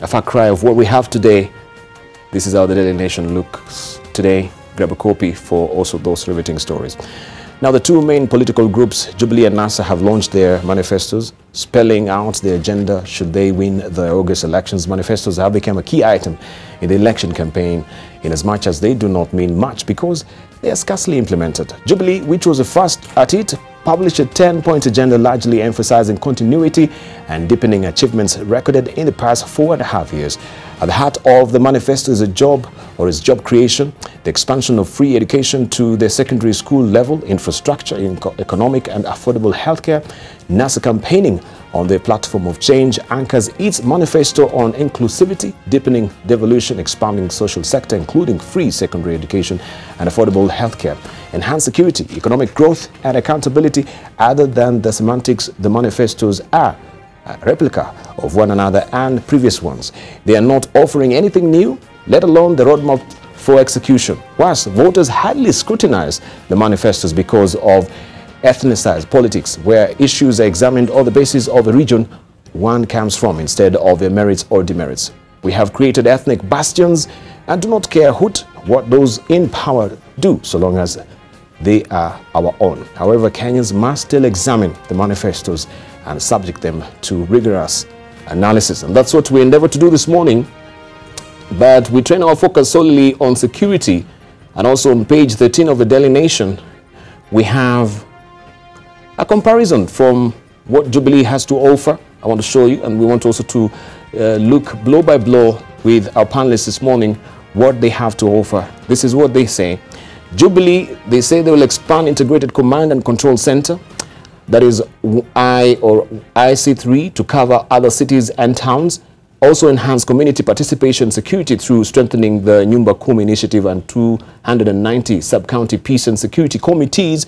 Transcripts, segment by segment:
a far cry of what we have today. This is how the Daily Nation looks today. Grab a copy for also those riveting stories. Now, the two main political groups, Jubilee and NASA, have launched their manifestos, spelling out their agenda should they win the August elections. Manifestos have become a key item in the election campaign, in as much as they do not mean much because they are scarcely implemented. Jubilee, which was the first at it, published a 10-point agenda largely emphasizing continuity and deepening achievements recorded in the past 4.5 years. At the heart of the manifesto is job creation, the expansion of free education to the secondary school level, infrastructure, economic and affordable healthcare. NASA, campaigning on the platform of change, anchors its manifesto on inclusivity, deepening devolution, expanding social sector, including free secondary education and affordable healthcare, enhanced security, economic growth and accountability. Other than the semantics, the manifestos are a replica of one another and previous ones. They are not offering anything new, let alone the roadmap for execution. Worse, voters hardly scrutinize the manifestos because of ethnicized politics, where issues are examined on the basis of the region one comes from instead of their merits or demerits. We have created ethnic bastions and do not care what those in power do, so long as they are our own. However, Kenyans must still examine the manifestos and subject them to rigorous analysis. And that's what we endeavor to do this morning. But we train our focus solely on security. And also on page 13 of the Daily Nation, we have a comparison from what Jubilee has to offer. I want to show you, and we want also to look blow by blow with our panelists this morning what they have to offer. This is what they say. Jubilee, they say they will expand integrated command and control center, that is IC3, to cover other cities and towns. Also enhance community participation security through strengthening the Nyumba Kumi initiative and 290 sub-county peace and security committees.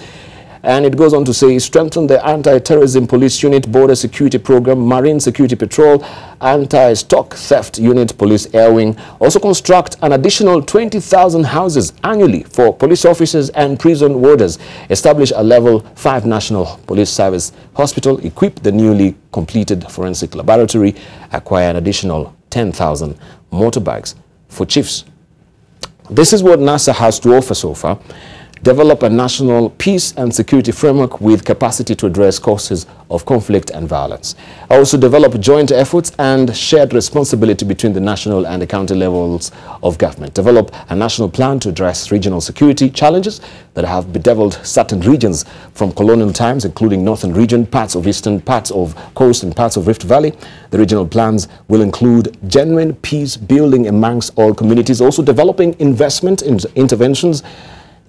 And it goes on to say, strengthen the anti-terrorism police unit, border security program, marine security patrol, anti-stock theft unit, police air wing. Also construct an additional 20,000 houses annually for police officers and prison warders. Establish a level 5 national police service hospital. Equip the newly completed forensic laboratory. Acquire an additional 10,000 motorbikes for chiefs. This is what NASA has to offer so far. Develop a national peace and security framework with capacity to address causes of conflict and violence. Also develop joint efforts and shared responsibility between the national and the county levels of government. Develop a national plan to address regional security challenges that have bedeviled certain regions from colonial times, including northern region, parts of eastern, parts of coast and parts of Rift Valley. The regional plans will include genuine peace building amongst all communities, also developing investment interventions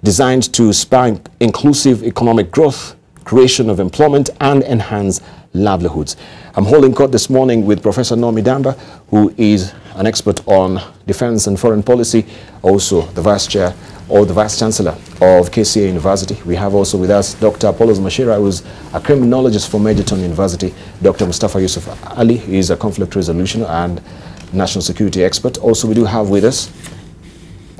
designed to spur inclusive economic growth, creation of employment, and enhance livelihoods. I'm holding court this morning with Professor Noah Midamba, who is an expert on defense and foreign policy, also the Vice Chair or the Vice Chancellor of KCA University. We have also with us Dr. Apollos Machira, who is a criminologist from Majorton University. Dr. Mustafa Yusuf Ali is a conflict resolution and national security expert. Also, we do have with us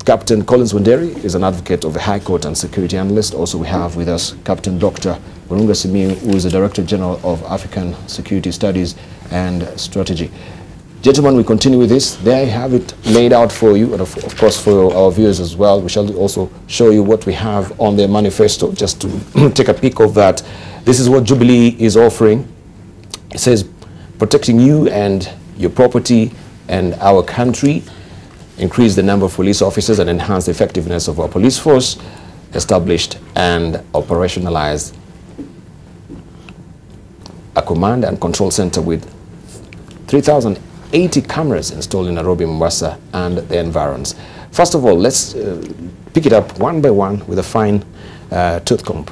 Captain Collins Wanderi, is an advocate of the High Court and security analyst. Also, we have with us Captain Dr. Werunga Simiyu, who is the Director General of African Security Studies and Strategy. Gentlemen, we continue with this. There I have it laid out for you, and of course for our viewers as well. We shall also show you what we have on their manifesto, just to take a peek of that. This is what Jubilee is offering. It says, protecting you and your property and our country, increase the number of police officers and enhance the effectiveness of our police force, established and operationalized a command and control center with 3,080 cameras installed in Nairobi, Mombasa, and the environs. First of all, let's pick it up one by one with a fine tooth comb.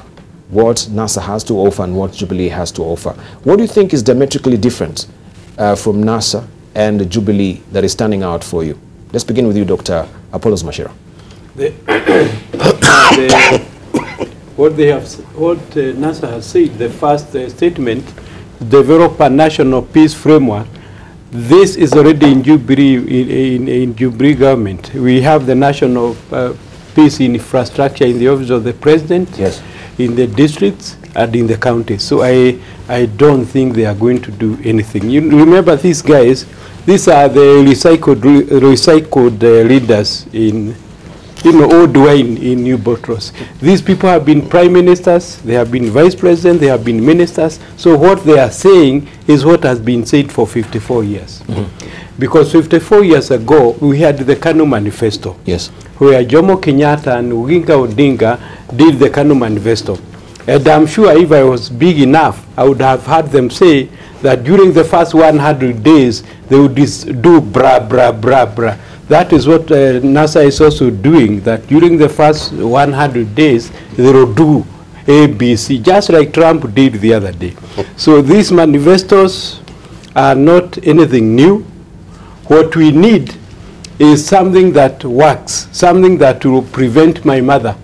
What NASA has to offer and what Jubilee has to offer. What do you think is diametrically different from NASA and Jubilee that is standing out for you? Let's begin with you, Dr. Apollos Machira. What NASA has said, the first statement, develop a national peace framework. This is already in Jubilee, in Jubilee government. We have the national peace infrastructure in the office of the president, yes, in the districts, and in the county. So I don't think they are going to do anything. You remember these guys, these are the recycled leaders in, old wine in New Botros. These people have been prime ministers, they have been vice presidents, they have been ministers. So what they are saying is what has been said for 54 years. Because 54 years ago, we had the KANU manifesto. Yes. Where Jomo Kenyatta and Oginga Odinga did the KANU manifesto. And I'm sure if I was big enough, I would have heard them say that during the first 100 days, they would do bra, bra, bra, bra. That is what NASA is also doing, that during the first 100 days, they will do A, B, C, just like Trump did the other day. So these manifestos are not anything new. What we need is something that works, something that will prevent my mother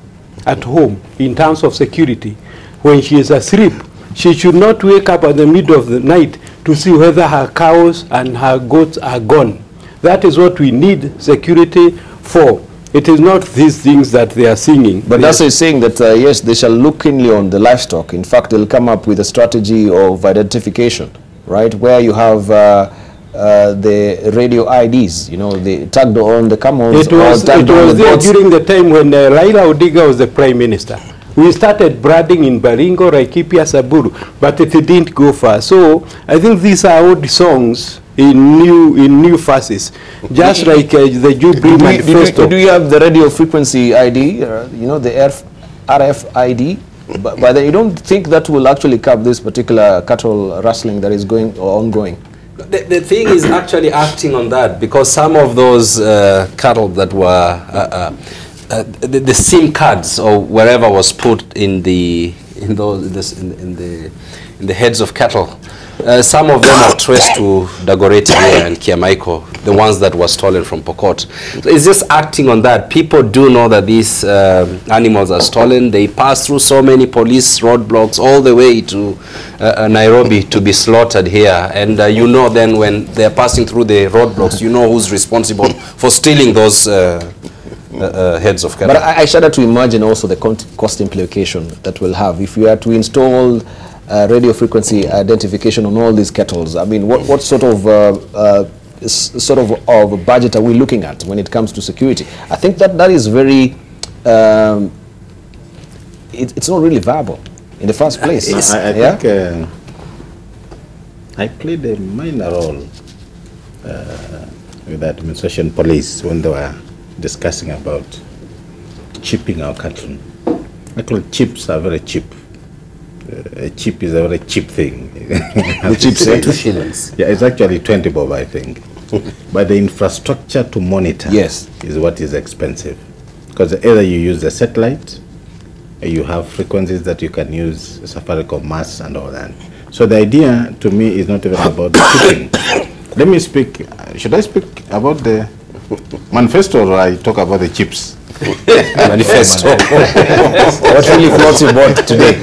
at home in terms of security. When she is asleep, she should not wake up in the middle of the night to see whether her cows and her goats are gone. That is what we need security for. It is not these things that they are singing. But NASA is saying that, yes, they shall look keenly on the livestock. In fact, they'll come up with a strategy of identification, right, where you have the radio IDs, they tagged on the camels. It was there during the time when Raila Odinga was the prime minister. We started branding in Baringo, Laikipia, Saburu, but it didn't go far. So I think these are old songs in new phases, just like the Jubilee manifesto. Do you have the radio frequency ID, the RFID? But then you don't think that will actually curb this particular cattle rustling that is ongoing? The thing is actually acting on that, because some of those cattle that were the SIM cards or wherever was put in the heads of cattle, some of them are traced to Dagoretti and Kiamaiko, the ones that were stolen from Pokot. So it's just acting on that. People do know that these animals are stolen. They pass through so many police roadblocks all the way to Nairobi to be slaughtered here. And then when they're passing through the roadblocks, you know who's responsible for stealing those heads of cattle. But I shudder to imagine also the cost implication that we'll have if we are to install radio frequency identification on all these kettles. I mean, what sort of budget are we looking at when it comes to security? I think that is very, it's not really viable in the first place. I think I played a minor role with the administration police when they were discussing about chipping our cattle. Actually, chips are very cheap. A chip is a very cheap thing. The chips are 2 shillings. Yeah, it's actually 20 bob, I think. But the infrastructure to monitor is what is expensive. Because either you use the satellite, or you have frequencies that you can use, Safaricom mass and all that. So the idea to me is not even about the chipping. Let me speak, should I speak about the manifesto or I talk about the chips? Manifesto. What really floats your boat today?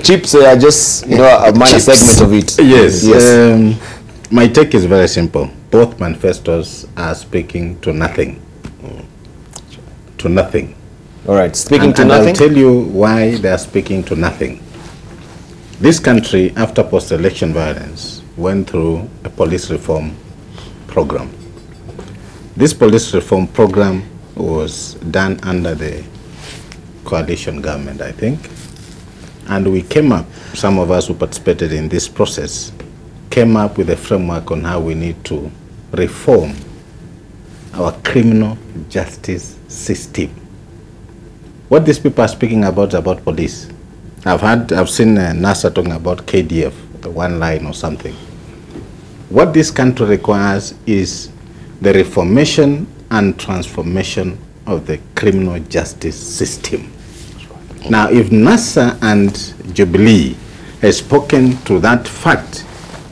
Chips are just a minor segment of it. Yes. My take is very simple. Both manifestos are speaking to nothing. To nothing. All right, speaking to nothing. I'll tell you why they are speaking to nothing. This country, after post-election violence, went through a police reform program. This police reform program was done under the coalition government, I think. And we came up, some of us who participated in this process, came up with a framework on how we need to reform our criminal justice system. What these people are speaking about is about police. I've seen NASA talking about KDF, the one line or something. What this country requires is the reformation and transformation of the criminal justice system. Now, if NASA and Jubilee has spoken to that fact,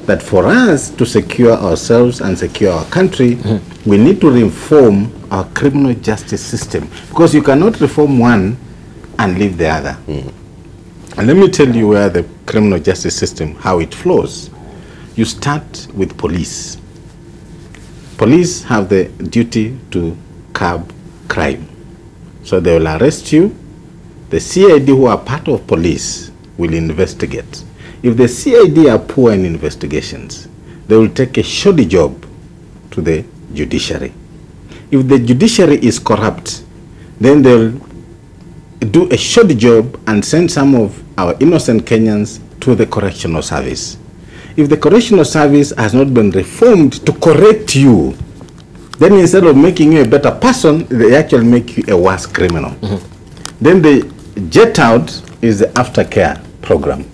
that for us to secure ourselves and secure our country, we need to reform our criminal justice system. Because you cannot reform one and leave the other. And let me tell you where the criminal justice system, how it flows. You start with police. Police have the duty to curb crime. So they will arrest you, The CID who are part of police will investigate. If the CID are poor in investigations, they will take a shoddy job to the judiciary. If the judiciary is corrupt, then they'll do a shoddy job and send some of our innocent Kenyans to the correctional service. If the correctional service has not been reformed to correct you, then instead of making you a better person, they actually make you a worse criminal. Then the jet out is the aftercare program.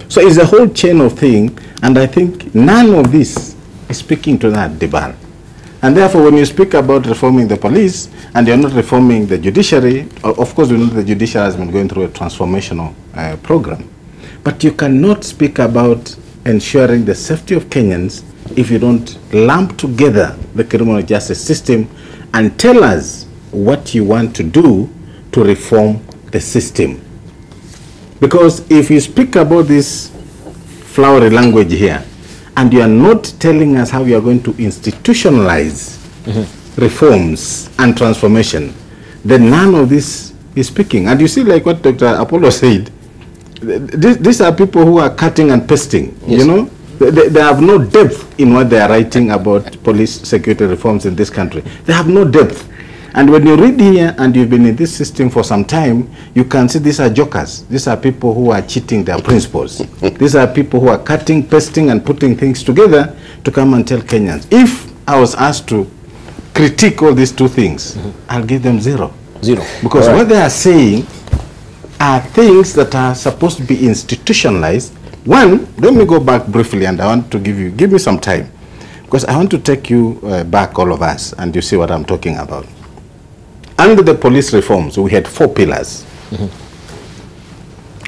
So it's a whole chain of things, and I think none of this is speaking to that, Debarl. And therefore, when you speak about reforming the police and you're not reforming the judiciary, of course, we know the judiciary has been going through a transformational program. But you cannot speak about ensuring the safety of Kenyans if you don't lump together the criminal justice system and tell us what you want to do to reform the system. Because if you speak about this flowery language here, and you are not telling us how you are going to institutionalize reforms and transformation, then none of this is speaking. And you see, like what Dr. Apollo said, these are people who are cutting and pasting, you know? They have no depth in what they are writing about police security reforms in this country. They have no depth. And when you read here and you've been in this system for some time, you can see these are jokers. These are people who are cheating their principles. These are people who are cutting, pasting, and putting things together to come and tell Kenyans. If I was asked to critique all these two things, I'll give them zero. Zero. Because what they are saying are things that are supposed to be institutionalized. One, let me go back briefly, and I want to give me some time, because I want to take you back, all of us, and you see what I'm talking about. Under the police reforms, we had 4 pillars.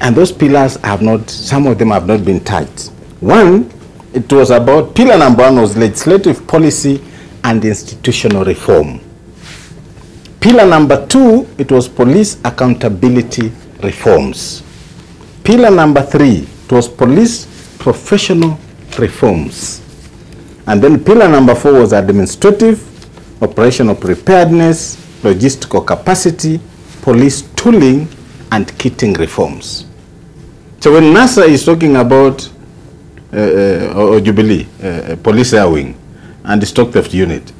And those pillars have not, some of them have not been touched. One, it was about, pillar number 1 was legislative policy and institutional reform. Pillar number 2, it was police accountability reforms. Pillar number 3, it was police professional reforms. And then pillar number 4 was administrative, operational preparedness, logistical capacity, police tooling, and kitting reforms. So when NASA is talking about or Jubilee, police air wing, and the stock theft unit,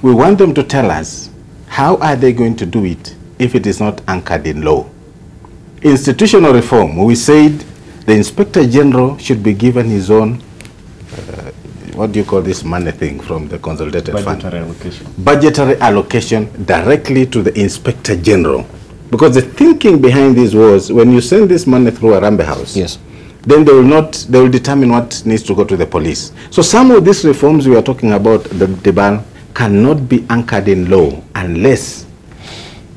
we want them to tell us how are they going to do it if it is not anchored in law. Institutional reform, we said the Inspector General should be given his own what do you call this money thing from the consolidated fund? Budgetary allocation. Budgetary allocation directly to the Inspector General. Because the thinking behind this was, when you send this money through a Rambe house, yes, then they will determine what needs to go to the police. So some of these reforms we are talking about, the Debarl, cannot be anchored in law unless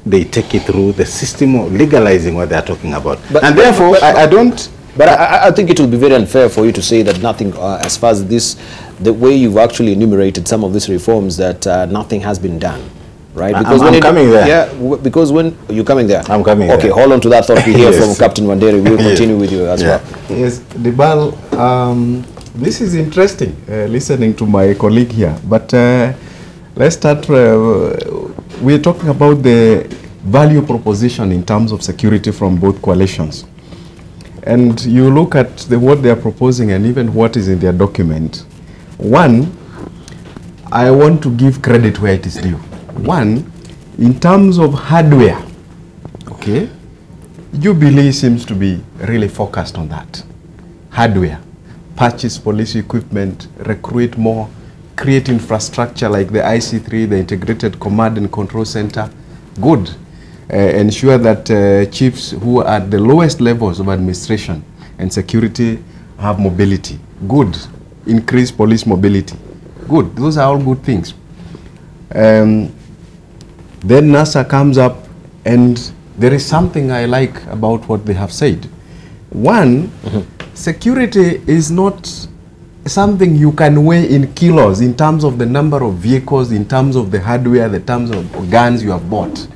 they take it through the system of legalizing what they are talking about. And therefore, I think it will be very unfair for you to say that nothing, as far as this, the way you've actually enumerated some of these reforms, that nothing has been done, right? Because I'm coming there. Yeah, because when you're coming there. I'm coming there. Okay, hold on to that thought. We hear from Captain Wanderi. We'll continue with you as well. Yes, Debarl, this is interesting, listening to my colleague here. But let's start, we're talking about the value proposition in terms of security from both coalitions. And you look at what they are proposing and even what is in their document. One, I want to give credit where it is due. One, in terms of hardware, okay, Jubilee seems to be really focused on that. Hardware, purchase police equipment, recruit more, create infrastructure like the IC3, the Integrated Command and Control Center. Good. Ensure that chiefs who are at the lowest levels of administration and security have mobility. Good. Increase police mobility. Good. Those are all good things. Then NASA comes up, and there is something I like about what they have said. One, security is not something you can weigh in kilos in terms of the number of vehicles, in terms of the hardware, the terms of guns you have bought.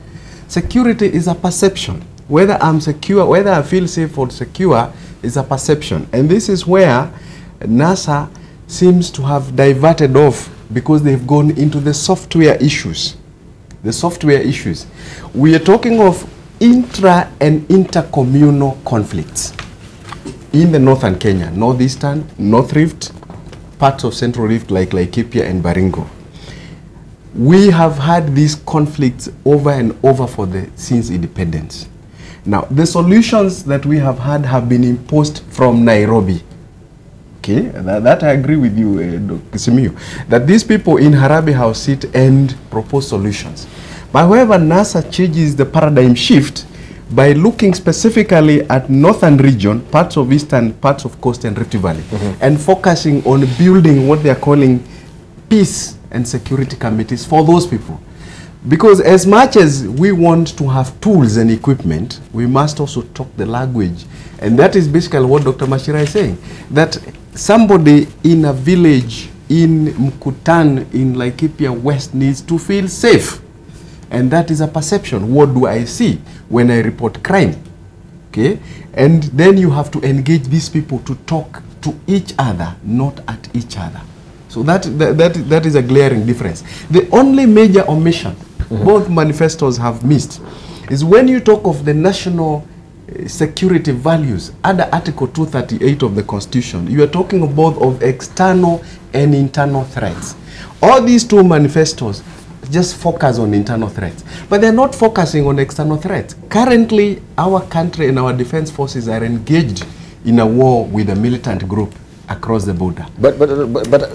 Security is a perception. Whether I'm secure, whether I feel safe or secure is a perception. And this is where NASA seems to have diverted off, because they've gone into the software issues. The software issues. We are talking of intra and intercommunal conflicts in the northern Kenya, northeastern, North Rift, parts of Central Rift like Laikipia and Baringo. We have had these conflicts over and over since independence. Now, the solutions that we have had have been imposed from Nairobi. Okay, that I agree with you, Dr. Simiyu, that these people in Harambee House sit and propose solutions. But however, NASA changes the paradigm shift by looking specifically at northern region, parts of eastern, parts of coast and Rift Valley, and focusing on building what they are calling peace and security committees for those people. Because as much as we want to have tools and equipment, we must also talk the language. And that is basically what Dr. Machira is saying, that somebody in a village in Mkutan, in Laikipia West, needs to feel safe. And that is a perception. What do I see when I report crime? Okay? And then you have to engage these people to talk to each other, not at each other. So that is a glaring difference. The only major omission both manifestos have missed is when you talk of the national security values under Article 238 of the Constitution, you are talking about of external and internal threats. All these two manifestos just focus on internal threats, but they're not focusing on external threats. Currently, our country and our defense forces are engaged in a war with a militant group across the border. But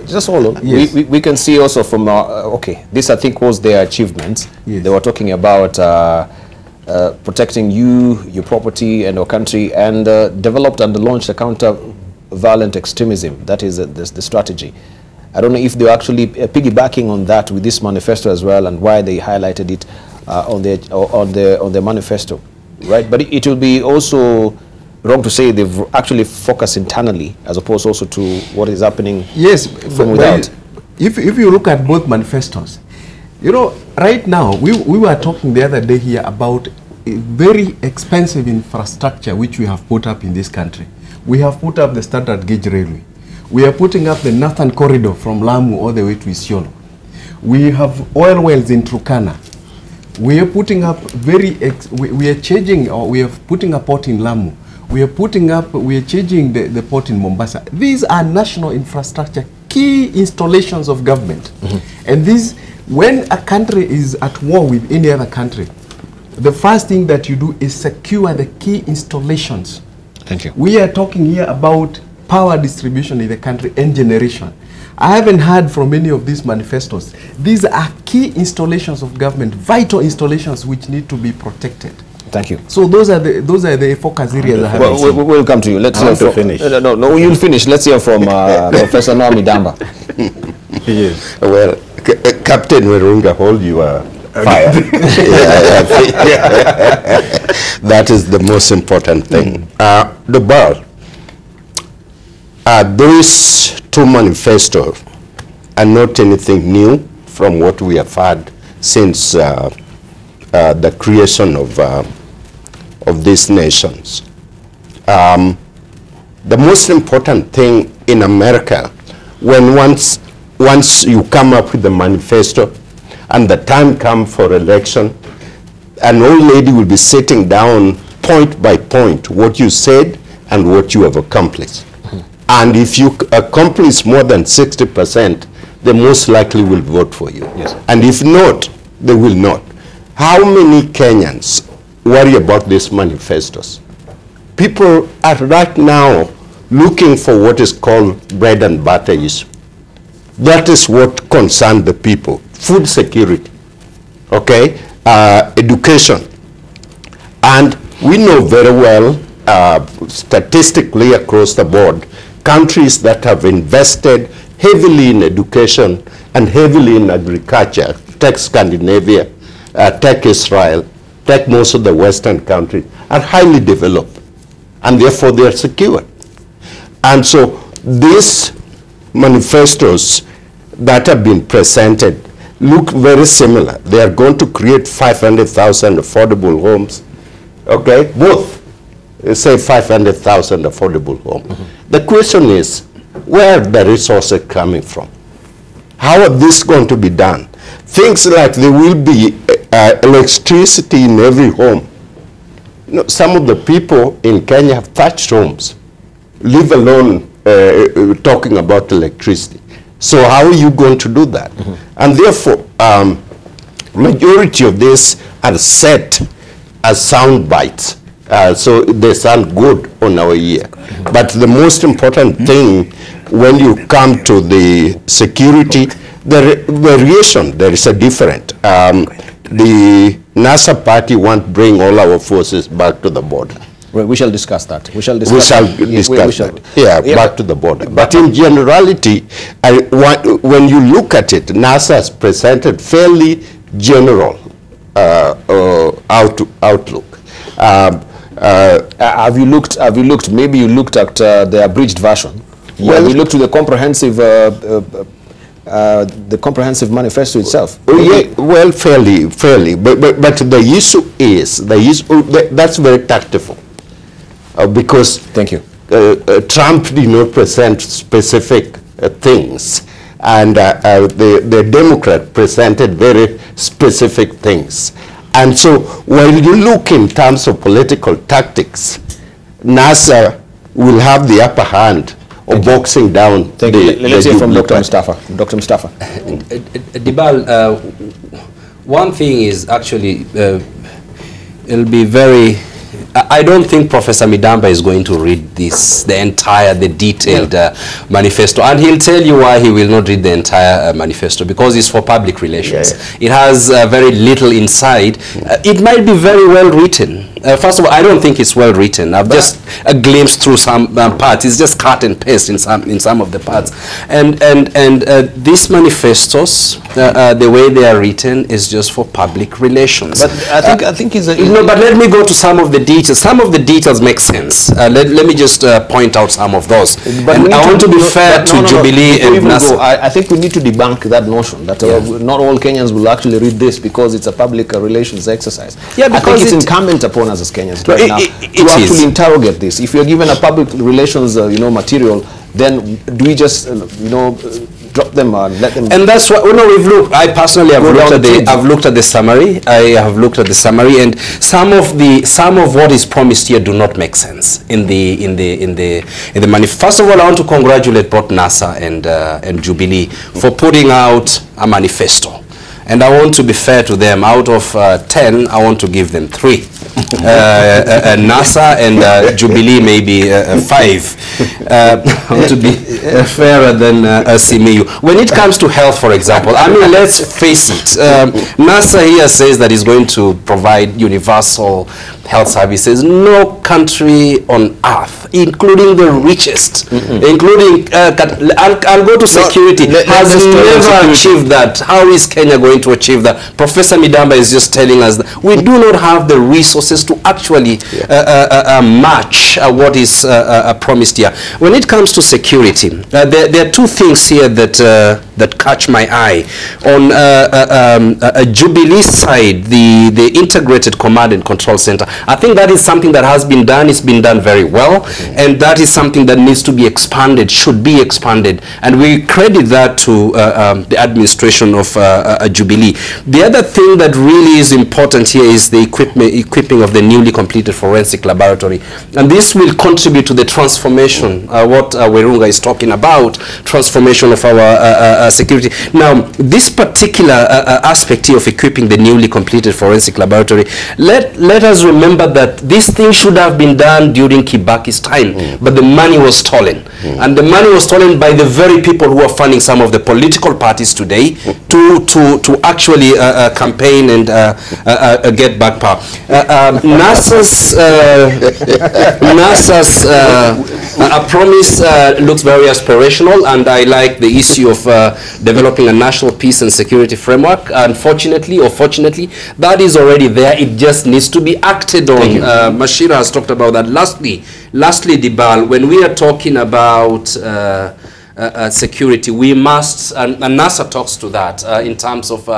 just hold on. Yes. We can see also from okay, this I think was their achievements. Yes. They were talking about protecting you, your property and our country, and developed and launched a counter-violent extremism. That is the strategy. I don't know if they're actually piggybacking on that with this manifesto as well, and why they highlighted it on their manifesto, right? But it will be also wrong to say they've actually focused internally as opposed also to what is happening from without. If you look at both manifestos, you know, right now, we were talking the other day here about a very expensive infrastructure which we have put up in this country. We have put up the standard gauge railway. We are putting up the Northern Corridor from Lamu all the way to Isiolo. We have oil wells in Turkana. We are putting up we are putting a port in Lamu. We are changing the port in Mombasa. These are national infrastructure, key installations of government. And these, when a country is at war with any other country, the first thing that you do is secure the key installations. Thank you. We are talking here about power distribution in the country and generation. I haven't heard from any of these manifestos. These are key installations of government, vital installations which need to be protected. Thank you. So those are the focus areas. We'll come to you. Let's hear from. Finish. No, you'll finish. Let's hear from Professor Noah Midamba. Yes. Well, Captain Werunga, hold your fire. That is the most important thing. Debarl, those two manifestos are not anything new from what we have had since the creation of these nations. The most important thing in America, when once you come up with the manifesto and the time comes for election, an old lady will be sitting down point by point what you said and what you have accomplished. And if you accomplish more than 60%, they most likely will vote for you. Yes. And if not, they will not. How many Kenyans worry about these manifestos? People are right now looking for what is called bread and butter issue. That is what concerns the people. Food security, okay, education. And we know very well, statistically across the board, countries that have invested heavily in education and heavily in agriculture, take Scandinavia, take Israel, take most of the Western countries, are highly developed, and therefore they are secure. And so these manifestos that have been presented look very similar. They are going to create 500,000 affordable homes, okay, both. Say 500,000 affordable homes. The question is, where are the resources coming from? How are this going to be done? Things like there will be electricity in every home. No, some of the people in Kenya have thatched homes, leave alone talking about electricity. So how are you going to do that? And therefore, majority of this are set as sound bites. So they sound good on our ear. But the most important thing when you come to the security, the variation, there is a different. The NASA party want to bring all our forces back to the border. Well, we shall discuss that. We shall discuss that. Yeah, back to the border. But in generality, when you look at it, NASA has presented fairly general outlook. Have you looked? Maybe you looked at the abridged version. Well, we looked to the comprehensive manifesto itself. Oh, yeah, well, fairly. But the issue is that's very tactful, because thank you. Trump did not present specific things, and the Democrat presented very specific things. And so when you look in terms of political tactics, NASA will have the upper hand of boxing down. Thank you. Let's hear from Dr. Mustafa. Dr. Mustafa. Debarl, one thing is actually, it'll be very, I don't think Professor Midamba is going to read the detailed manifesto. And he'll tell you why he will not read the entire manifesto, because it's for public relations. It has very little inside. It might be very well written. First of all, I don't think it's well written. I've just glimpsed through some parts. It's just cut and paste in some of the parts. And these manifestos, the way they are written, is just for public relations. But I think he's a... No, but let me go to some of the details. Some of the details make sense. Let me just point out some of those. But and I want to be fair to Jubilee and NASA. I think we need to debunk that notion that not all Kenyans will actually read this because it's a public relations exercise. Yeah, because I think it's incumbent upon us as Kenyans right now to actually interrogate this. If you're given a public relations material, then do we just drop them and let them? And that's what we've looked. I personally have looked at the summary. I have looked at the summary, and some of what is promised here do not make sense in the manifesto. First of all, I want to congratulate both NASA and Jubilee for putting out a manifesto. And I want to be fair to them. Out of 10, I want to give them 3. NASA and Jubilee maybe 5. I want to be fairer than Simiyu. When it comes to health, for example, I mean, let's face it. NASA here says that it's going to provide universal health services. No country on earth, including the richest, including, I'll go to security, has never achieved that. How is Kenya going to achieve that? Professor Midamba is just telling us that we do not have the resources to actually match what is promised here. When it comes to security, there are 2 things here that catch my eye. On a Jubilee side, the Integrated Command and Control Center, I think that is something that has been done. It's been done very well, and that is something that needs to be expanded, should be expanded, and we credit that to the administration of Jubilee. The other thing that really is important here is the equipping of the newly completed forensic laboratory, and this will contribute to the transformation, what Werunga is talking about, transformation of our security. Now, this particular aspect here of equipping the newly completed forensic laboratory, let us remember that this thing should have been done during Kibaki's time, but the money was stolen. And the money was stolen by the very people who are funding some of the political parties today to actually campaign and get back power. NASA's promise looks very aspirational, and I like the issue of developing a national peace and security framework. Unfortunately or fortunately, that is already there. It just needs to be acted on. Machira has talked about that. Lastly, Debarl, when we are talking about security, we must, and NASA talks to that in terms of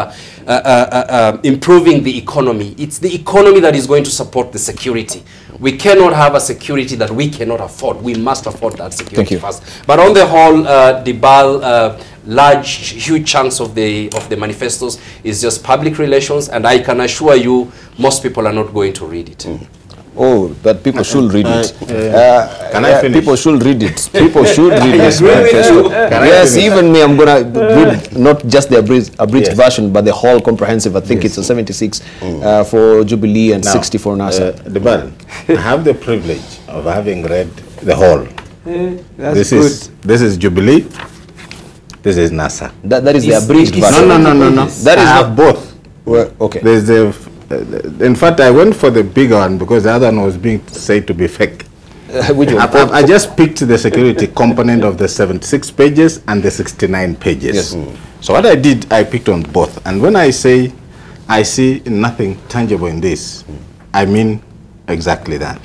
improving the economy. It's the economy that is going to support the security. We cannot have a security that we cannot afford. We must afford that security first. But on the whole, Debarl, huge chunks of the manifestos is just public relations, and I can assure you most people are not going to read it. Oh, but people should read it. Can I finish? People should read it. People should read this manifesto. Yes, even me, I'm going to read not just the abridged version, but the whole comprehensive. I think it's a 76 for Jubilee and 60 for NASA. Debarl, I have the privilege of having read the whole. This is Jubilee. This is NASA. That is the abridged version. No. That is not both. Well, okay. There's the. In fact, I went for the bigger one because the other one was being said to be fake. Which one? I just picked the security component of the 76 pages and the 69 pages. Yes. So what I did, I picked on both. And when I say I see nothing tangible in this, I mean exactly that.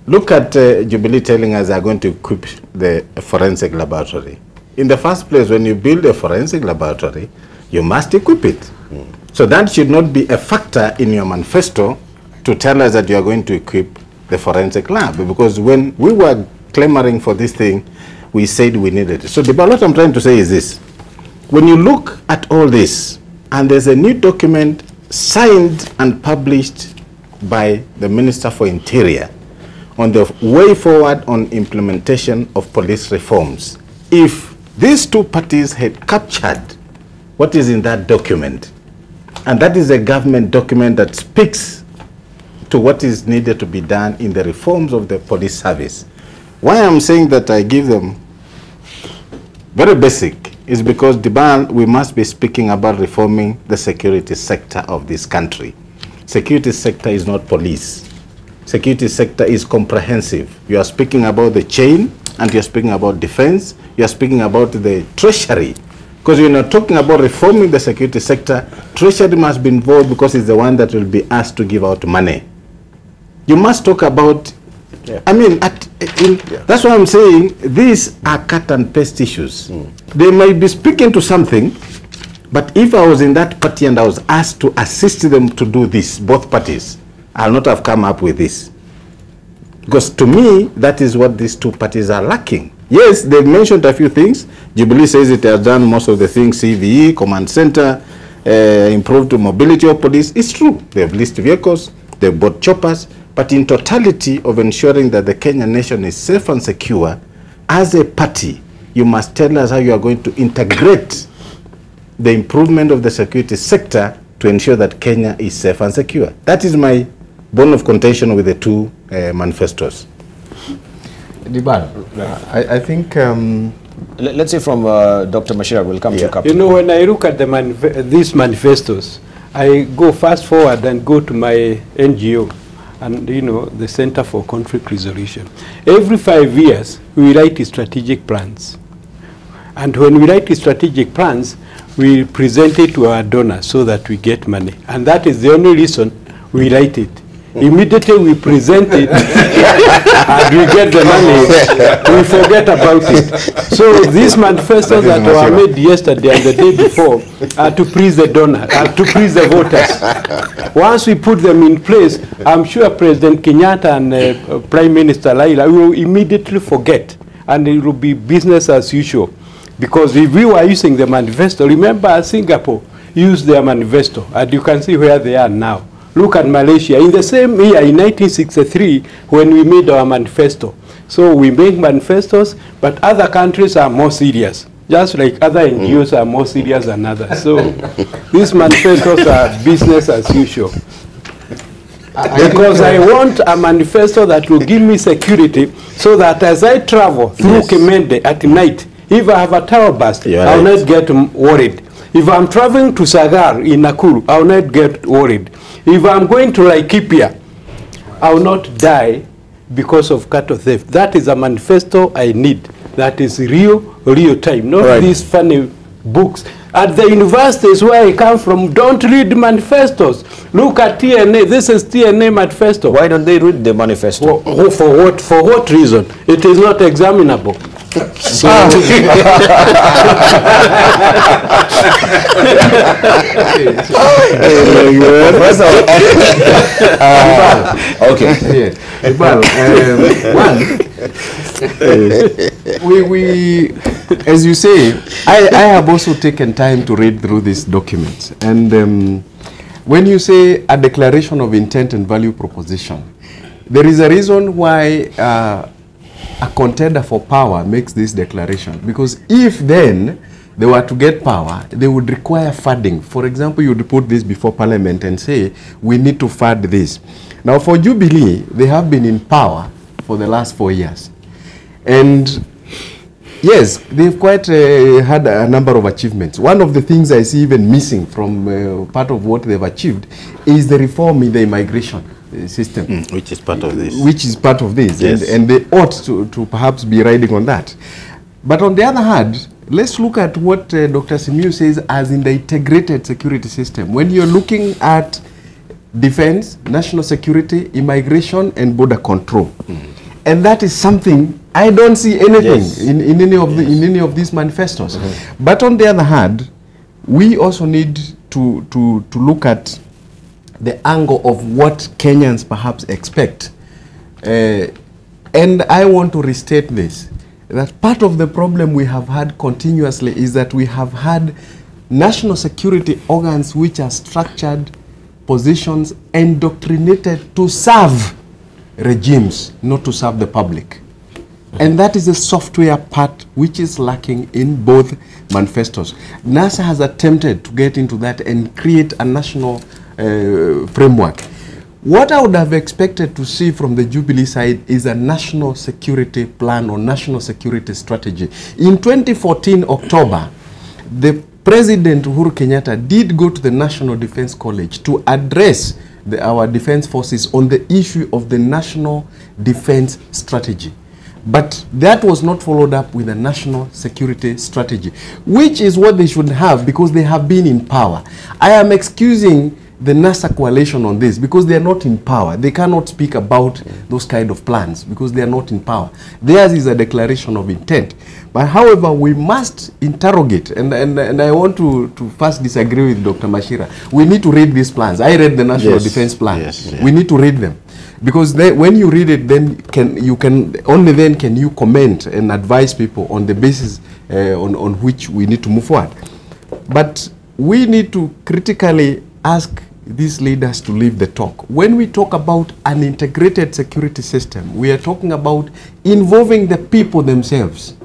Look at Jubilee telling us they are going to equip the forensic laboratory. In the first place, when you build a forensic laboratory, you must equip it. So that should not be a factor in your manifesto to tell us that you are going to equip the forensic lab. Because when we were clamoring for this thing, we said we needed it. So what I'm trying to say is this. When you look at all this, and there's a new document signed and published by the Minister for Interior on the way forward on implementation of police reforms, if these two parties had captured what is in that document, and that is a government document that speaks to what is needed to be done in the reforms of the police service. Why I'm saying that I give them very basic is because, Debarl, we must be speaking about reforming the security sector of this country. Security sector is not police. Security sector is comprehensive. You are speaking about the chain, and you're speaking about defense, you're speaking about the treasury. Because you're not talking about reforming the security sector, treasury must be involved because it's the one that will be asked to give out money. You must talk about, I mean, that's why I'm saying these are cut and paste issues. They might be speaking to something, but if I was in that party and I was asked to assist them to do this, both parties, I'll not have come up with this. Because to me, that is what these two parties are lacking. Yes, they've mentioned a few things. Jubilee says it has done most of the things, CVE, command center, improved mobility of police. It's true. They've leased vehicles, they've bought choppers, but in totality of ensuring that the Kenyan nation is safe and secure, as a party, you must tell us how you are going to integrate the improvement of the security sector to ensure that Kenya is safe and secure. That is my bone of contention with the two manifestos. Debarl, I think... let's say from Dr. Machira, we'll come to Captain. You know, when I look at these manifestos, I go fast forward and go to my NGO and, you know, the Center for Conflict Resolution. Every 5 years, we write strategic plans. And when we write strategic plans, we present it to our donors so that we get money. And that is the only reason we write it. Immediately we present it and we get the money, we forget about it. So these manifestos that were made yesterday and the day before are to please the donor, to please the voters. Once we put them in place, I'm sure President Kenyatta and Prime Minister Laila will immediately forget, and it will be business as usual. Because if we were using the manifesto, remember Singapore used their manifesto, and you can see where they are now. Look at Malaysia. In the same year, in 1963, when we made our manifesto. So we make manifestos, but other countries are more serious. Just like other NGOs are more serious than others. So these manifestos are business as usual. Because I want a manifesto that will give me security so that as I travel through Kemende at night, if I have a tower burst, I will not get worried. If I'm traveling to Sagar in Nakuru, I will not get worried. If I'm going to Laikipia, I will not die because of cattle theft. That is a manifesto I need. That is real time, not these funny books. At the universities where I come from, don't read manifestos. Look at TNA. This is TNA manifesto. Why don't they read the manifesto? For what reason? It is not examinable. So okay. Well, we, as you say, I have also taken time to read through these documents, and when you say a declaration of intent and value proposition, there is a reason why a contender for power makes this declaration. Because if then they were to get power, they would require funding. For example, you would put this before Parliament and say, we need to fund this. Now, for Jubilee, they have been in power for the last 4 years. And yes, they've quite had a number of achievements. One of the things I see even missing from part of what they've achieved is the reform in the immigration system. Which is part of this. Which is part of this. Yes. And they ought to perhaps be riding on that. But on the other hand, let's look at what Dr. Simiyu says as in the integrated security system. When you're looking at defense, national security, immigration, and border control. And that is something I don't see anything in any of these manifestos. But on the other hand, we also need to look at the angle of what Kenyans perhaps expect. And I want to restate this, that part of the problem we have had continuously is that we have had national security organs which are structured positions indoctrinated to serve regimes, not to serve the public. And that is the software part which is lacking in both manifestos. NASA has attempted to get into that and create a national framework. What I would have expected to see from the Jubilee side is a national security plan or national security strategy. In 2014 October, the President Uhuru Kenyatta did go to the National Defense College to address our defense forces on the issue of the national defense strategy. But that was not followed up with a national security strategy, which is what they should have because they have been in power. I am excusing the NASA coalition on this because they are not in power. They cannot speak about those kind of plans because they are not in power. Theirs is a declaration of intent. But however, we must interrogate, and I want to first disagree with Dr. Machira. We need to read these plans. I read the National Defense Plan. We need to read them. Because when you read it, then only then can you comment and advise people on the basis on which we need to move forward. But we need to critically ask these leaders to leave the talk. When we talk about an integrated security system, we are talking about involving the people themselves.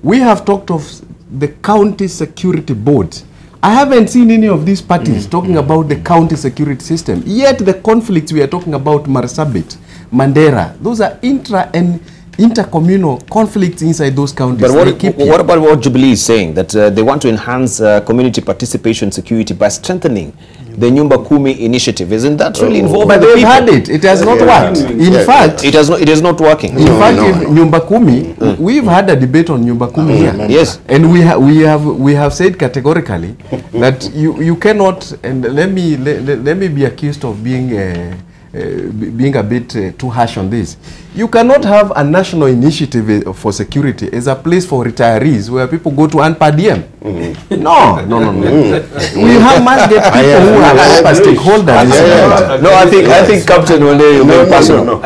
We have talked of the county security boards. I haven't seen any of these parties talking about the county security system. Yet the conflicts we are talking about, Marsabit, Mandera, those are intra and intercommunal conflicts inside those counties. But what about what Jubilee is saying, that they want to enhance community participation security by strengthening the Nyumba Kumi initiative? Isn't that really involved? But they've had it. It has not worked. In fact, it is not working. In fact, Nyumba Kumi, we've had a debate on Nyumba Kumi here. Yes, and we have said categorically that you cannot. And let me be accused of being a bit too harsh on this. You cannot have a national initiative for security as a place for retirees where people go to earn per diem. No. We must get people who are proper stakeholders. No, I think Captain Wanderi, you may personal.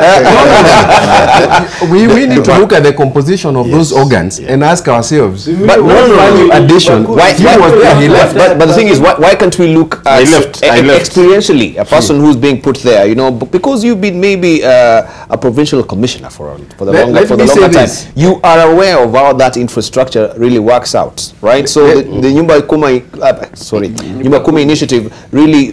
We need to look at the composition of those organs and ask ourselves, but what value addition? Why he left. But the thing is, why can't we look at experientially a person who's being put there? You know, because you've been maybe a provincial commissioner for the longer time. You are aware of how that infrastructure really works out, right? So the Nyumba Kumi initiative really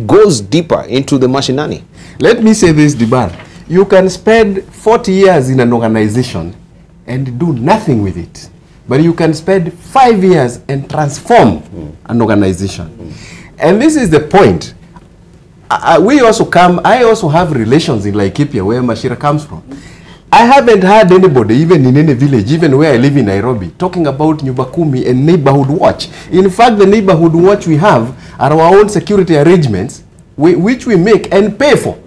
goes deeper into the machinani. Let me say this, Debarl. You can spend 40 years in an organization and do nothing with it. But you can spend 5 years and transform an organization. And this is the point. I also have relations in Laikipia, where Machira comes from. I haven't heard anybody, even in any village, even where I live in Nairobi, talking about Nyumba Kumi and neighborhood watch. In fact, the neighborhood watch we have are our own security arrangements, which we make and pay for.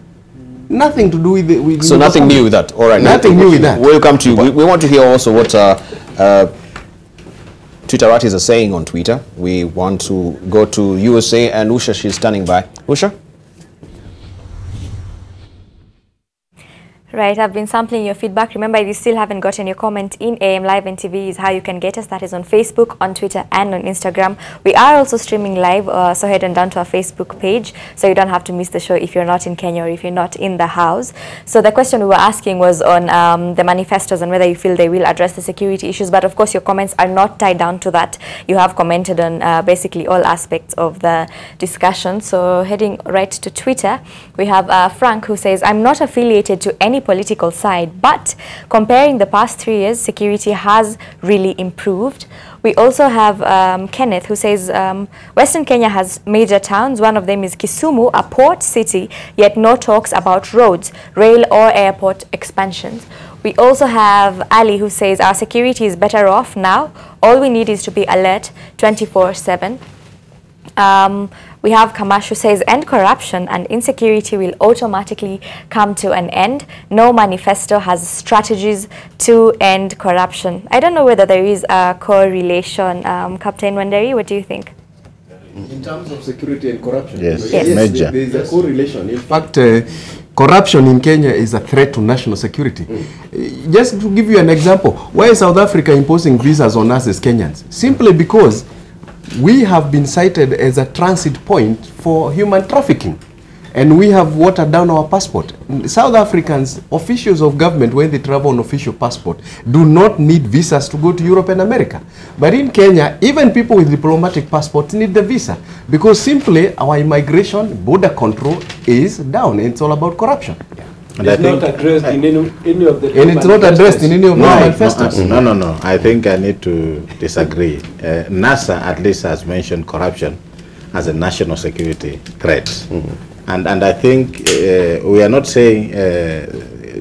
Nothing to do with the... So nothing new with that. All right. Nothing new with that. We'll come to you. We want to hear also what Twitteratis are saying on Twitter. We want to go to USA, and Usha, she's standing by. Usha? Right, I've been sampling your feedback. Remember, if you still haven't gotten your comment in AM Live and TV is how you can get us. That is on Facebook, on Twitter, and on Instagram. We are also streaming live, so head on down to our Facebook page, so you don't have to miss the show if you're not in Kenya or if you're not in the house. So the question we were asking was on the manifestos and whether you feel they will address the security issues. But of course, your comments are not tied down to that. You have commented on basically all aspects of the discussion. So heading right to Twitter, we have Frank, who says, I'm not affiliated to any political side, but comparing the past 3 years, security has really improved. We also have Kenneth, who says Western Kenya has major towns. One of them is Kisumu, a port city, yet no talks about roads, rail or airport expansions. We also have Ali, who says our security is better off now. All we need is to be alert 24/7. We have Kamash, who says end corruption and insecurity will automatically come to an end. No manifesto has strategies to end corruption. I don't know whether there is a correlation. Captain Wanderi, what do you think? In terms of security and corruption? Yes, yes. major. There is a correlation. In fact, corruption in Kenya is a threat to national security. Just to give you an example, why is South Africa imposing visas on us as Kenyans? Simply because we have been cited as a transit point for human trafficking, and we have watered down our passport. South Africans, officials of government, when they travel on official passport, do not need visas to go to Europe and America. But in Kenya, even people with diplomatic passports need the visa, because simply our immigration border control is down. It's all about corruption. And it's not addressed in any of the... And it's not addressed in any of the manifestos. No. I think I need to disagree. NASA at least has mentioned corruption as a national security threat. And I think we are not saying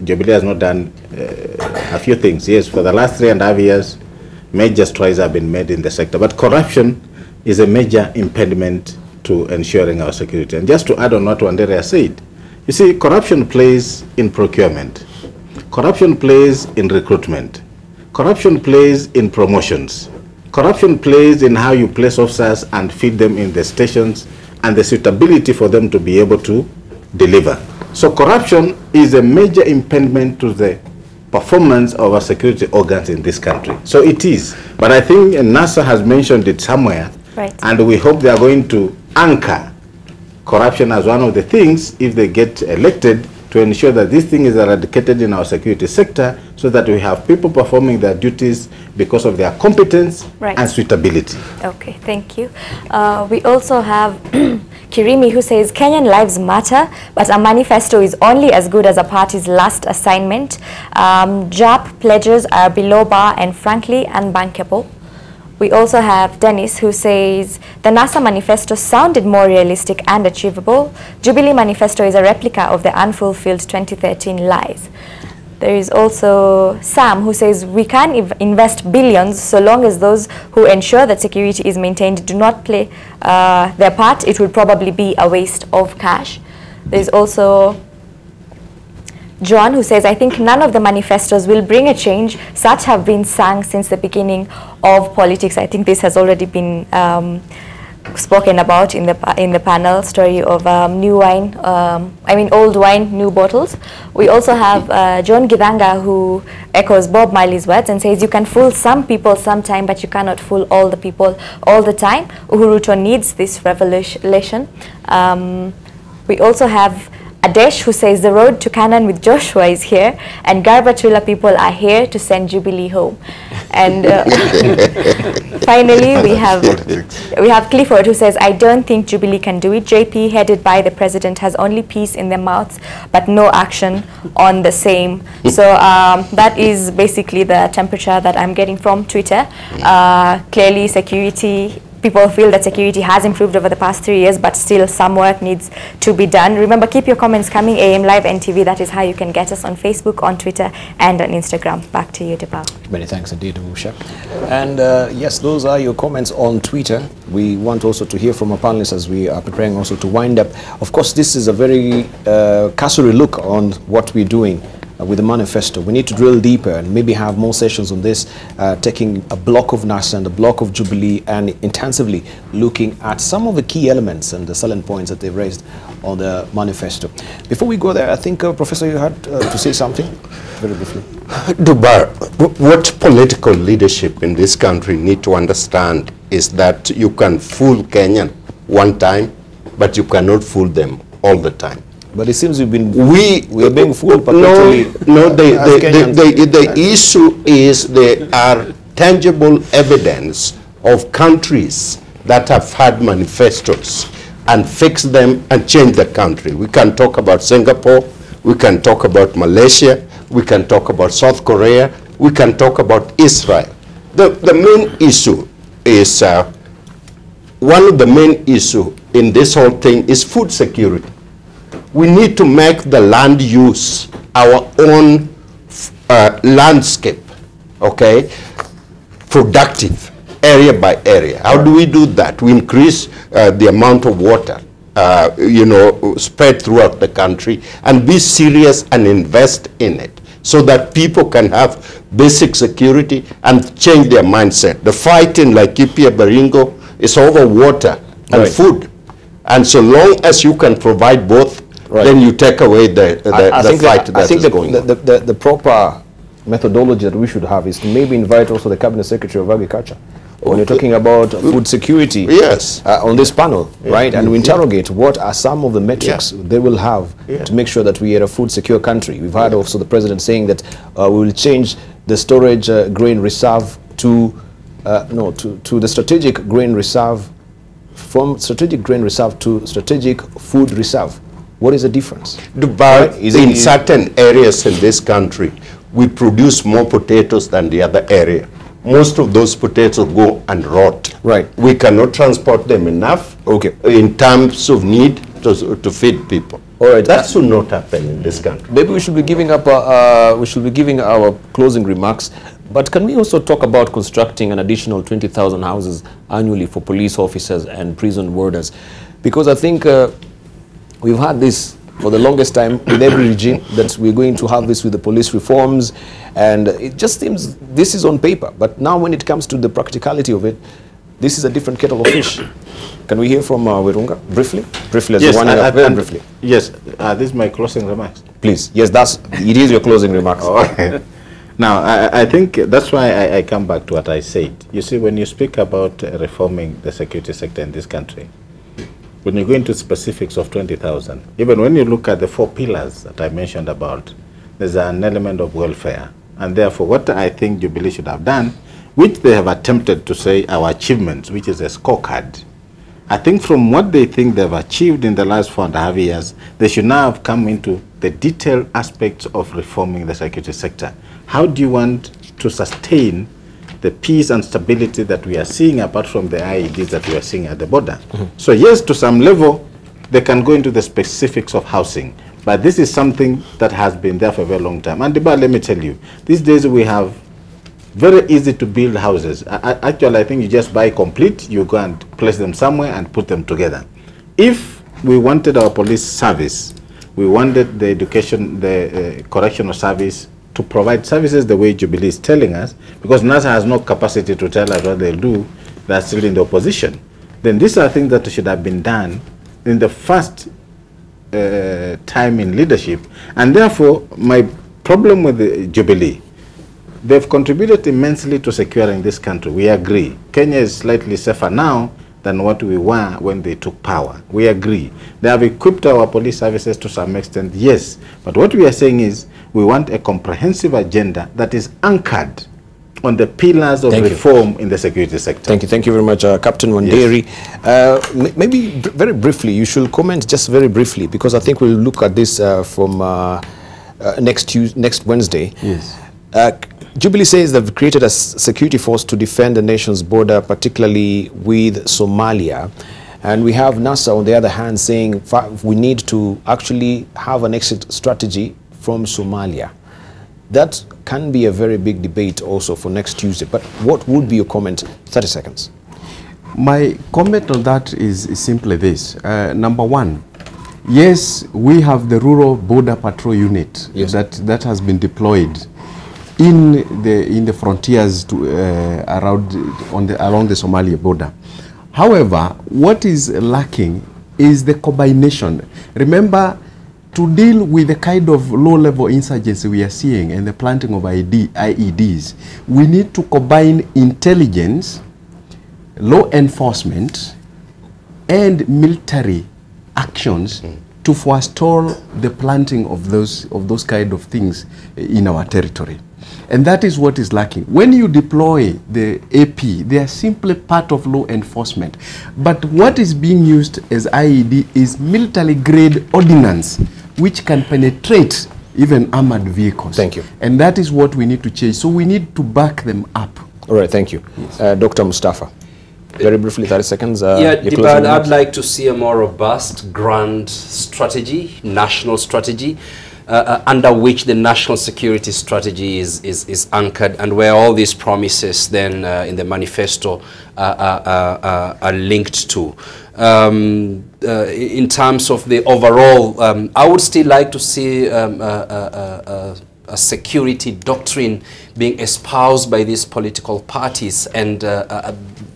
Jubilee has not done a few things. Yes, for the last 3.5 years, major strides have been made in the sector. But corruption is a major impediment to ensuring our security. And just to add on what Wanderi said, you see, corruption plays in procurement. Corruption plays in recruitment. Corruption plays in promotions. Corruption plays in how you place officers and feed them in the stations and the suitability for them to be able to deliver. So corruption is a major impediment to the performance of our security organs in this country. So it is. But I think NASA has mentioned it somewhere. Right. And we hope they are going to anchor corruption as one of the things, if they get elected, to ensure that this thing is eradicated in our security sector, so that we have people performing their duties because of their competence and suitability. Okay, thank you. We also have Kirimi, who says Kenyan lives matter, but a manifesto is only as good as a party's last assignment. JAP pledges are below bar and frankly unbankable. We also have Dennis, who says the NASA manifesto sounded more realistic and achievable. Jubilee manifesto is a replica of the unfulfilled 2013 lies. There is also Sam, who says we can invest billions so long as those who ensure that security is maintained do not play their part. It would probably be a waste of cash. There is also John, who says, I think none of the manifestos will bring a change. Such have been sung since the beginning of politics. I think this has already been spoken about in the panel, story of new wine, old wine, new bottles. We also have John Gidanga, who echoes Bob Marley's words and says, you can fool some people sometime, but you cannot fool all the people all the time. Uhuru Ruto needs this revelation. We also have Adesh, who says the road to Canaan with Joshua is here, and Garbatula people are here to send Jubilee home. And finally, we have Clifford, who says, I don't think Jubilee can do it. JP, headed by the president, has only peace in their mouths, but no action on the same. So that is basically the temperature that I'm getting from Twitter. Clearly, security, people feel that security has improved over the past 3 years, but still some work needs to be done. Remember, keep your comments coming. AM Live and TV, that is how you can get us on Facebook, on Twitter, and on Instagram. Back to you, Debarl. Many thanks indeed, Usha. And yes, those are your comments on Twitter. We want also to hear from our panelists as we are preparing also to wind up. Of course, this is a very cursory look on what we're doing with the manifesto. We need to drill deeper and maybe have more sessions on this, taking a block of NASA and a block of Jubilee and intensively looking at some of the key elements and the salient points that they've raised on the manifesto. Before we go there, I think, Professor, you had to say something very briefly. Debarl, what political leadership in this country need to understand is that you can fool Kenyan one time, but you cannot fool them all the time. But it seems we are being fooled perpetually. No, the issue is there are tangible evidence of countries that have had manifestos and fixed them and changed the country. We can talk about Singapore, we can talk about Malaysia, we can talk about South Korea, we can talk about Israel. The main issue is, one of the main issue in this whole thing is food security. We need to make the land use our own landscape, okay, productive, area by area. How do we do that? We increase the amount of water, you know, spread throughout the country, and be serious and invest in it so that people can have basic security and change their mindset. The fight in Laikipia, Baringo is over water and food. And so long as you can provide both, then you take away the fight that is going on. The proper methodology that we should have is to maybe invite also the Cabinet Secretary of Agriculture when you're talking about food security on this panel, right? And we interrogate what are some of the metrics they will have to make sure that we are a food secure country. We've heard also the President saying that we will change the storage grain reserve to the strategic grain reserve, from strategic grain reserve to strategic food reserve. What is the difference? In certain areas in this country, we produce more potatoes than the other area. Most of those potatoes go and rot. Right. We cannot transport them enough in terms of need to feed people. All right. That should not happen in this country. Maybe we should be giving up. We should be giving our closing remarks. But can we also talk about constructing an additional 20,000 houses annually for police officers and prison warders? Because I think we've had this for the longest time with every regime, that we're going to have this with the police reforms, and it just seems this is on paper. But now when it comes to the practicality of it, this is a different kettle of fish. Can we hear from Werunga briefly? Briefly, as very briefly. Yes, this is my closing remarks. Please, yes, it is your closing remarks. Okay. Now, I think that's why I come back to what I said. You see, when you speak about reforming the security sector in this country, when you go into specifics of 20,000, even when you look at the 4 pillars that I mentioned about, there's an element of welfare. And therefore, what I think Jubilee should have done, which they have attempted to say our achievements, which is a scorecard, I think from what they think they've achieved in the last 4.5 years, they should now have come into the detailed aspects of reforming the security sector. How do you want to sustain the peace and stability that we are seeing apart from the IEDs that we are seeing at the border? So yes, to some level, they can go into the specifics of housing. But this is something that has been there for a very long time. And Debarl, let me tell you, these days we have very easy to build houses. Actually, I think you just buy complete, you go and place them somewhere and put them together. If we wanted our police service, we wanted the education, the correctional service to provide services the way Jubilee is telling us, because NASA has no capacity to tell us what they'll do, they're still in the opposition, then these are things that should have been done in the first time in leadership. And therefore, my problem with the Jubilee, they've contributed immensely to securing this country. We agree. Kenya is slightly safer now than what we were when they took power. We agree. They have equipped our police services to some extent, yes. But what we are saying is we want a comprehensive agenda that is anchored on the pillars of reform in the security sector. Thank you. Thank you very much, Captain Wanderi. Yes. Maybe very briefly, you should comment just very briefly, because I think we'll look at this from next Wednesday. Yes. Jubilee says they've created a security force to defend the nation's border, particularly with Somalia. And we have NASA, on the other hand, saying we need to actually have an exit strategy from Somalia. That can be a very big debate also for next Tuesday. But what would be your comment? 30 seconds. My comment on that is simply this. Number one, Yes, we have the Rural Border Patrol Unit that has been deployed in the frontiers to, along the Somalia border. However, what is lacking is the combination. Remember, to deal with the kind of low-level insurgency we are seeing and the planting of IEDs, we need to combine intelligence, law enforcement, and military actions to forestall the planting of those kind of things in our territory. And that is what is lacking. When you deploy the AP, they are simply part of law enforcement. But what is being used as IED is military-grade ordnance, which can penetrate even armored vehicles. Thank you. And that is what we need to change. So we need to back them up. All right, thank you. Yes. Dr. Mustafa, very briefly, 30 seconds. Debarl, I'd like to see a more robust, grand strategy, national strategy, under which the national security strategy is anchored, and where all these promises then in the manifesto are linked to. In terms of the overall, I would still like to see a security doctrine being espoused by these political parties, and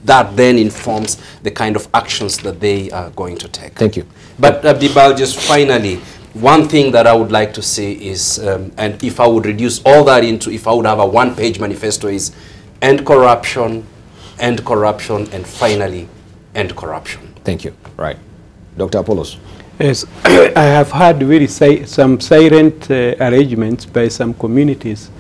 that then informs the kind of actions that they are going to take. Thank you. But Debarl, just finally, one thing that I would like to see is, and if I would reduce all that into, if I would have a one-page manifesto, is end corruption, and finally end corruption. Thank you. Right. Dr. Apollos. Yes, I have had some silent arrangements by some communities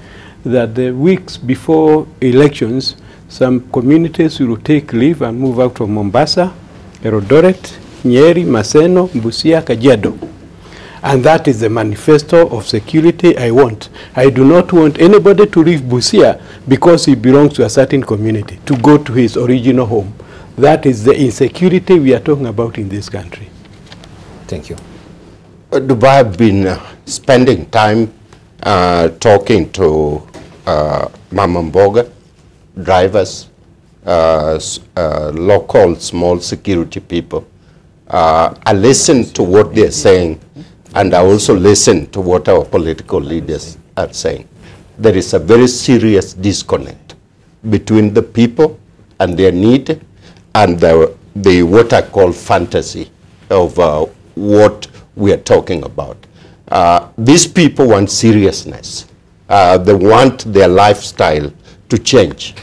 that the weeks before elections, some communities will take leave and move out of Mombasa, Eldoret, Nyeri, Maseno, Busia, Kajiado. And that is the manifesto of security I want. I do not want anybody to leave Busia because he belongs to a certain community, to go to his original home. That is the insecurity we are talking about in this country. Thank you. Dubai have been spending time talking to Mama Mboga, drivers, local small security people. I listen to what they're saying, and I also listen to what our political leaders are saying. There is a very serious disconnect between the people and their need and the what I call fantasy of what we are talking about. These people want seriousness. They want their lifestyle to change.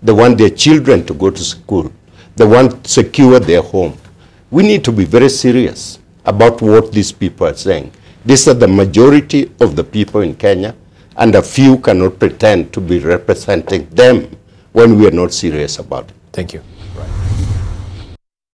They want their children to go to school. They want to secure their home. We need to be very serious about what these people are saying. These are the majority of the people in Kenya, and a few cannot pretend to be representing them when we are not serious about it. Thank you.